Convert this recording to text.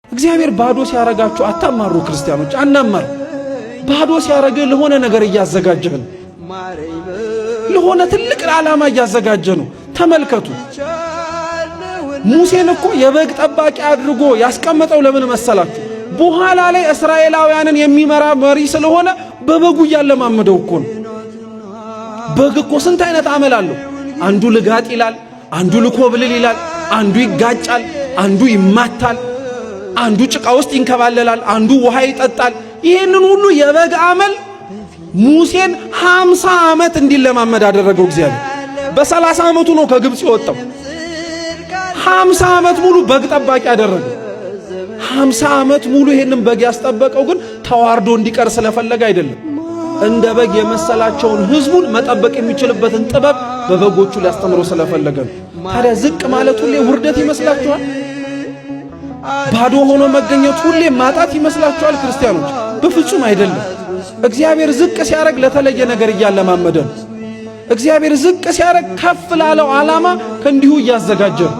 እግዚአብሔር ባዶ ሲያረጋችሁ አታማሩ ክርስቲያኖች አናማር ባዶ ሲያረገ ለሆነ ነገር ያዘጋጀህ ነው ለሆነ ትልቅ ዓላማ ያዘጋጀ ነው ተመልከቱ ሙሴን እኮ የበግ ጠባቂ አድርጎ ያስቀመጠው ለምን መሰላችሁ በኋላ ላይ እስራኤላውያንን የሚመራ መሪ ስለሆነ በበጉ ያለማመደው እኮ ነው በግ እኮ ስንት አይነት አመል አለው አንዱ ልጋጥ ይላል አንዱ ልኮብልል ይላል አንዱ ይጋጫል አንዱ ይማታል አንዱ ጭቃ ውስጥ ይንከባለላል አንዱ ውሃ ይጠጣል ይሄንን ሁሉ የበግ አመል ሙሴን 50 ዓመት እንዲለማመድ አደረገው እግዚአብሔር በ30 ዓመቱ ነው ከግብጽ የወጣው 50 ዓመት ሙሉ በግ ጠባቂ አደረገው 50 ዓመት ሙሉ ይሄንን በግ ያስጠበቀው ግን ተዋርዶ እንዲቀር ስለፈለገ አይደለም እንደ በግ የመሰላቸውን ህዝቡን መጠበቅ የሚችልበትን ጥበብ በበጎቹ ሊያስተምረው ስለፈለገ ታዲያ ዝቅ ማለት ሁሌ ውርደት ይመስላችኋል ባዶ ሆኖ መገኘት ሁሌ ማጣት ይመስላችኋል ክርስቲያኖች በፍጹም አይደለም እግዚአብሔር ዝቅ ሲያረግ ለተለየ ነገር ያለማመደን እግዚአብሔር ዝቅ ሲያረግ ከፍ ላለው ዓላማ ከእንዲሁ ያዘጋጀን